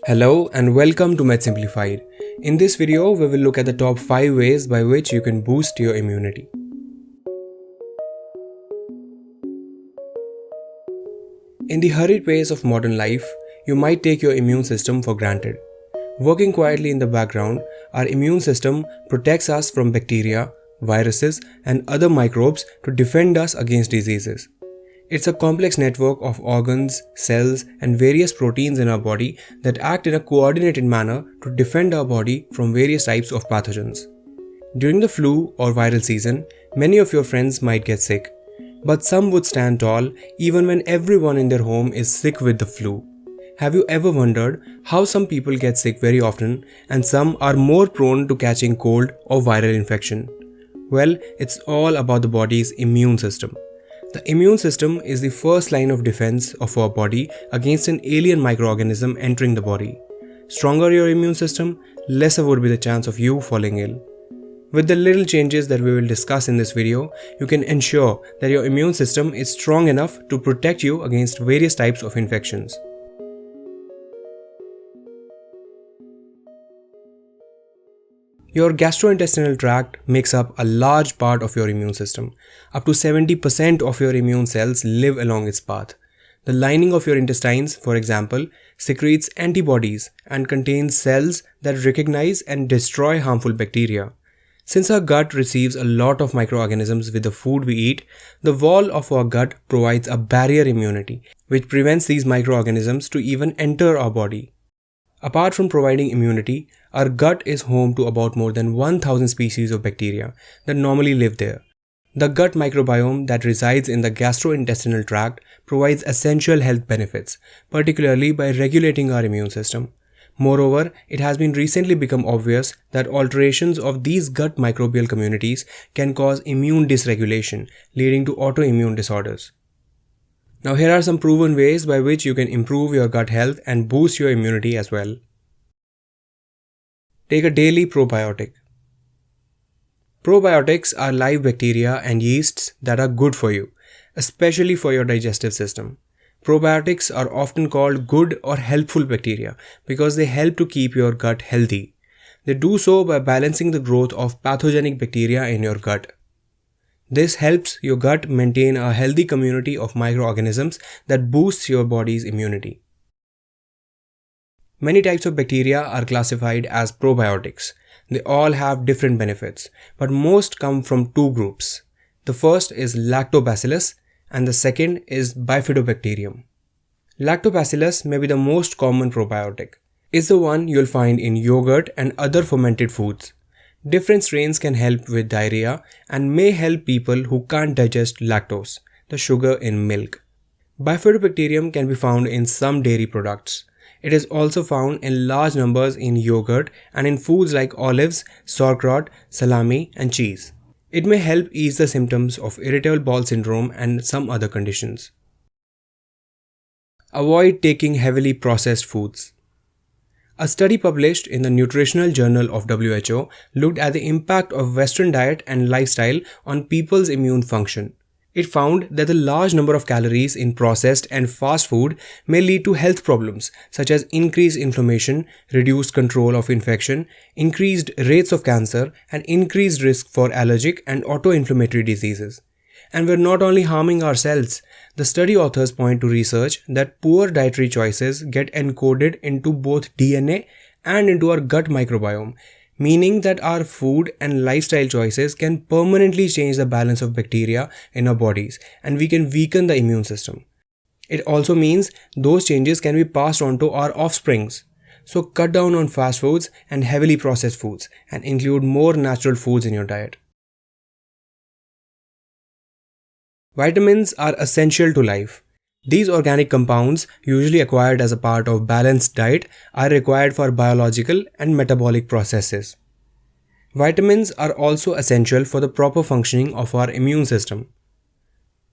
Hello and welcome to Med Simplified. In this video, we will look at the top 5 ways by which you can boost your immunity. In the hurried pace of modern life, you might take your immune system for granted. Working quietly in the background, our immune system protects us from bacteria, viruses, and other microbes to defend us against diseases. It's a complex network of organs, cells, and various proteins in our body that act in a coordinated manner to defend our body from various types of pathogens. During the flu or viral season, many of your friends might get sick, but some would stand tall even when everyone in their home is sick with the flu. Have you ever wondered how some people get sick very often and some are more prone to catching cold or viral infection? Well, it's all about the body's immune system. The immune system is the first line of defense of our body against an alien microorganism entering the body. Stronger your immune system, lesser would be the chance of you falling ill. With the little changes that we will discuss in this video, you can ensure that your immune system is strong enough to protect you against various types of infections. Your gastrointestinal tract makes up a large part of your immune system. Up to 70% of your immune cells live along its path. The lining of your intestines, for example, secretes antibodies and contains cells that recognize and destroy harmful bacteria. Since our gut receives a lot of microorganisms with the food we eat, the wall of our gut provides a barrier immunity, which prevents these microorganisms to even enter our body. Apart from providing immunity, our gut is home to about more than 1,000 species of bacteria that normally live there. The gut microbiome that resides in the gastrointestinal tract provides essential health benefits, particularly by regulating our immune system. Moreover, it has been recently become obvious that alterations of these gut microbial communities can cause immune dysregulation, leading to autoimmune disorders. Now here are some proven ways by which you can improve your gut health and boost your immunity as well. Take a daily probiotic. Probiotics are live bacteria and yeasts that are good for you, especially for your digestive system. Probiotics are often called good or helpful bacteria because they help to keep your gut healthy. They do so by balancing the growth of pathogenic bacteria in your gut. This helps your gut maintain a healthy community of microorganisms that boosts your body's immunity. Many types of bacteria are classified as probiotics. They all have different benefits, but most come from two groups. The first is Lactobacillus and the second is Bifidobacterium. Lactobacillus may be the most common probiotic. It's the one you'll find in yogurt and other fermented foods. Different strains can help with diarrhea and may help people who can't digest lactose, the sugar in milk. Bifidobacterium can be found in some dairy products. It is also found in large numbers in yogurt and in foods like olives, sauerkraut, salami, and cheese. It may help ease the symptoms of irritable bowel syndrome and some other conditions. Avoid taking heavily processed foods. A study published in the Nutritional Journal of WHO looked at the impact of Western diet and lifestyle on people's immune function. It found that the large number of calories in processed and fast food may lead to health problems such as increased inflammation, reduced control of infection, increased rates of cancer, and increased risk for allergic and autoinflammatory diseases. And we're not only harming ourselves. The study authors point to research that poor dietary choices get encoded into both DNA and into our gut microbiome, meaning that our food and lifestyle choices can permanently change the balance of bacteria in our bodies and we can weaken the immune system. It also means those changes can be passed on to our offsprings. So cut down on fast foods and heavily processed foods and include more natural foods in your diet. Vitamins are essential to life. These organic compounds, usually acquired as a part of balanced diet, are required for biological and metabolic processes. Vitamins are also essential for the proper functioning of our immune system.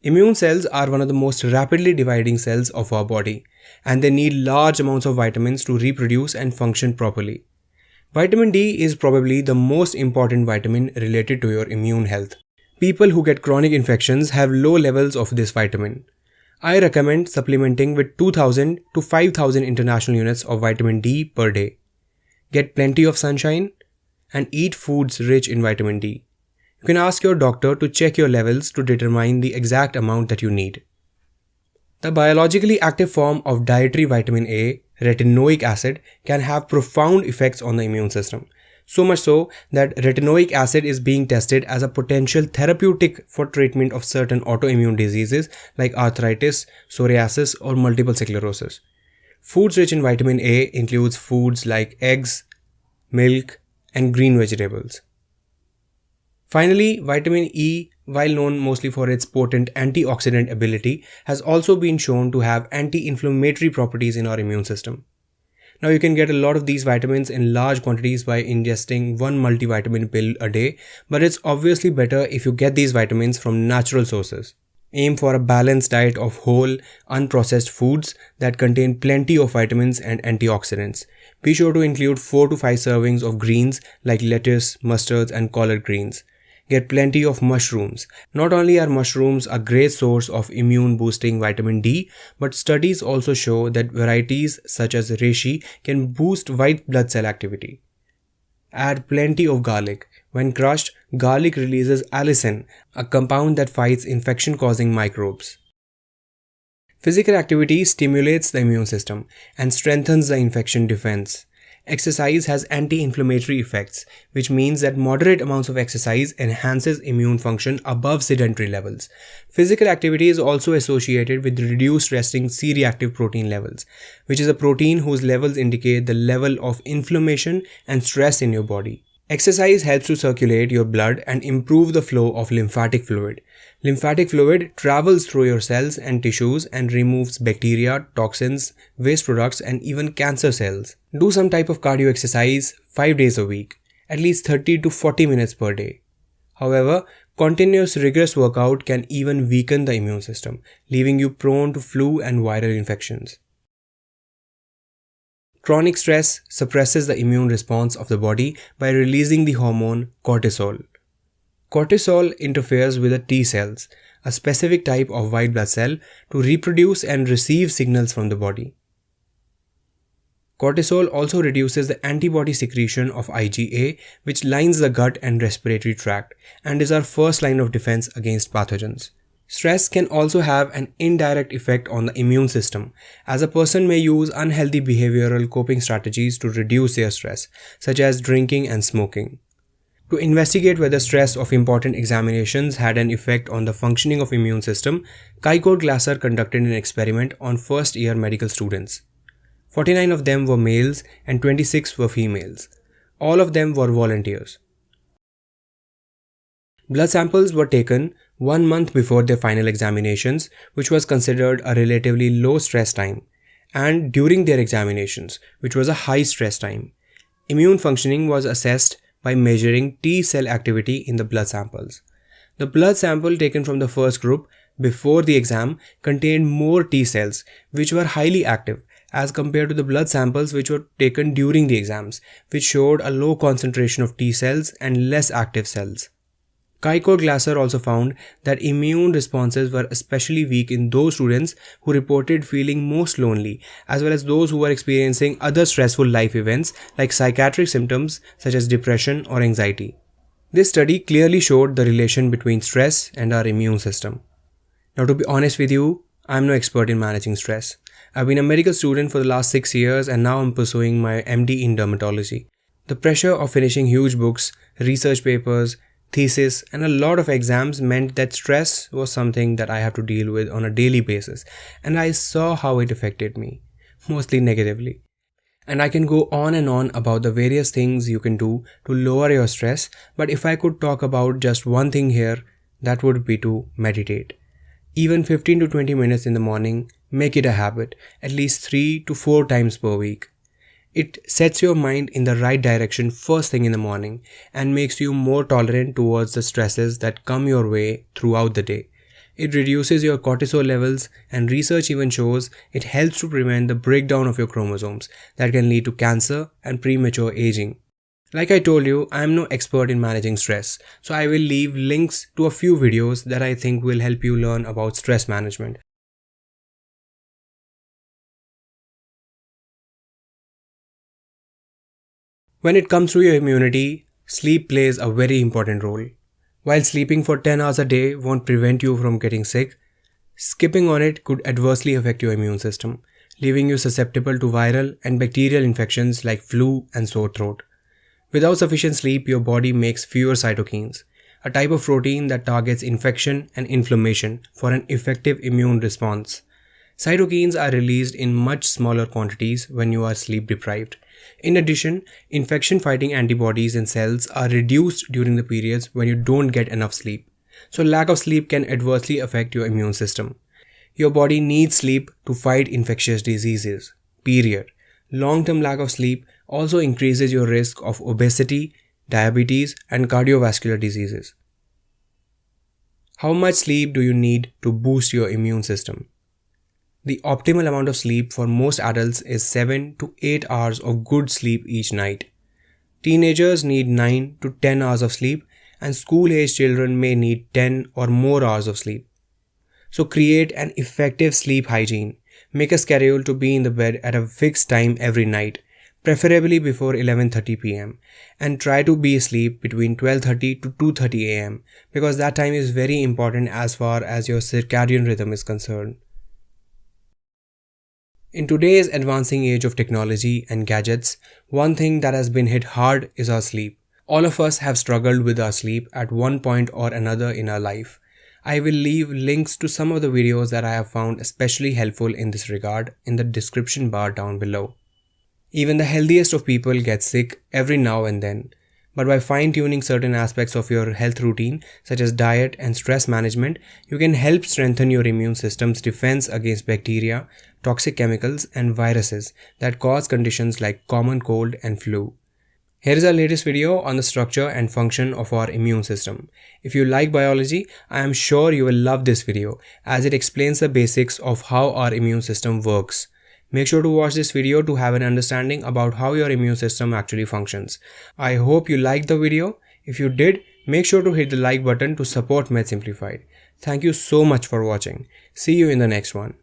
Immune cells are one of the most rapidly dividing cells of our body, and they need large amounts of vitamins to reproduce and function properly. Vitamin D is probably the most important vitamin related to your immune health. People who get chronic infections have low levels of this vitamin. I recommend supplementing with 2000 to 5000 international units of vitamin D per day. Get plenty of sunshine and eat foods rich in vitamin D. You can ask your doctor to check your levels to determine the exact amount that you need. The biologically active form of dietary vitamin A, retinoic acid, can have profound effects on the immune system. So much so that retinoic acid is being tested as a potential therapeutic for treatment of certain autoimmune diseases like arthritis, psoriasis, or multiple sclerosis. Foods rich in vitamin A includes foods like eggs, milk, and green vegetables. Finally, vitamin E, while known mostly for its potent antioxidant ability, has also been shown to have anti-inflammatory properties in our immune system. Now you can get a lot of these vitamins in large quantities by ingesting one multivitamin pill a day, but it's obviously better if you get these vitamins from natural sources. Aim for a balanced diet of whole, unprocessed foods that contain plenty of vitamins and antioxidants. Be sure to include 4 to 5 servings of greens like lettuce, mustards, and collard greens. Get plenty of mushrooms. Not only are mushrooms a great source of immune boosting vitamin D, but studies also show that varieties such as reishi can boost white blood cell activity. Add plenty of garlic. When crushed, garlic releases allicin, a compound that fights infection-causing microbes. Physical activity stimulates the immune system and strengthens the infection defense. Exercise has anti-inflammatory effects, which means that moderate amounts of exercise enhances immune function above sedentary levels. Physical activity is also associated with reduced resting C-reactive protein levels, which is a protein whose levels indicate the level of inflammation and stress in your body. Exercise helps to circulate your blood and improve the flow of lymphatic fluid. Lymphatic fluid travels through your cells and tissues and removes bacteria, toxins, waste products, and even cancer cells. Do some type of cardio exercise 5 days a week, at least 30 to 40 minutes per day. However, continuous rigorous workout can even weaken the immune system, leaving you prone to flu and viral infections. Chronic stress suppresses the immune response of the body by releasing the hormone cortisol. Cortisol interferes with the T cells, a specific type of white blood cell, to reproduce and receive signals from the body. Cortisol also reduces the antibody secretion of IgA, which lines the gut and respiratory tract, and is our first line of defense against pathogens. Stress can also have an indirect effect on the immune system, as a person may use unhealthy behavioral coping strategies to reduce their stress, such as drinking and smoking. To investigate whether stress of important examinations had an effect on the functioning of immune system, Kykor Glasser conducted an experiment on first-year medical students. 49 of them were males and 26 were females. All of them were volunteers. Blood samples were taken 1 month before their final examinations, which was considered a relatively low stress time, and during their examinations, which was a high stress time. Immune functioning was assessed by measuring T cell activity in the blood samples. The blood sample taken from the first group before the exam contained more T cells, which were highly active, as compared to the blood samples which were taken during the exams, which showed a low concentration of T cells and less active cells. Kykor Glasser also found that immune responses were especially weak in those students who reported feeling most lonely, as well as those who were experiencing other stressful life events like psychiatric symptoms such as depression or anxiety. This study clearly showed the relation between stress and our immune system. Now, to be honest with you, I'm no expert in managing stress. I've been a medical student for the last 6 years and now I'm pursuing my MD in dermatology. The pressure of finishing huge books, research papers, thesis, and a lot of exams meant that stress was something that I have to deal with on a daily basis, and I saw how it affected me, mostly negatively. And I can go on and on about the various things you can do to lower your stress, but if I could talk about just one thing here, that would be to meditate. Even 15 to 20 minutes in the morning, make it a habit, at least 3 to 4 times per week. It sets your mind in the right direction first thing in the morning and makes you more tolerant towards the stresses that come your way throughout the day. It reduces your cortisol levels, and research even shows it helps to prevent the breakdown of your chromosomes that can lead to cancer and premature aging. Like I told you, I am no expert in managing stress, so I will leave links to a few videos that I think will help you learn about stress management. When it comes to your immunity, sleep plays a very important role. While sleeping for 10 hours a day won't prevent you from getting sick, skipping on it could adversely affect your immune system, leaving you susceptible to viral and bacterial infections like flu and sore throat. Without sufficient sleep, your body makes fewer cytokines, a type of protein that targets infection and inflammation for an effective immune response. Cytokines are released in much smaller quantities when you are sleep deprived. In addition, infection fighting antibodies in cells are reduced during the periods when you don't get enough sleep. So, lack of sleep can adversely affect your immune system. Your body needs sleep to fight infectious diseases. Period. Long-term lack of sleep also increases your risk of obesity, diabetes, and cardiovascular diseases. How much sleep do you need to boost your immune system? The optimal amount of sleep for most adults is 7 to 8 hours of good sleep each night. Teenagers need 9 to 10 hours of sleep, and school-age children may need 10 or more hours of sleep. So create an effective sleep hygiene. Make a schedule to be in the bed at a fixed time every night, preferably before 11:30 p.m. and try to be asleep between 12:30 to 2:30 a.m. because that time is very important as far as your circadian rhythm is concerned. In today's advancing age of technology and gadgets, one thing that has been hit hard is our sleep. All of us have struggled with our sleep at one point or another in our life. I will leave links to some of the videos that I have found especially helpful in this regard in the description bar down below. Even the healthiest of people get sick every now and then, but by fine-tuning certain aspects of your health routine, such as diet and stress management, you can help strengthen your immune system's defense against bacteria, toxic chemicals, and viruses that cause conditions like common cold and flu. Here is our latest video on the structure and function of our immune system. If you like biology, I am sure you will love this video as it explains the basics of how our immune system works. Make sure to watch this video to have an understanding about how your immune system actually functions. I hope you liked the video. If you did, make sure to hit the like button to support Med Simplified. Thank you so much for watching. See you in the next one.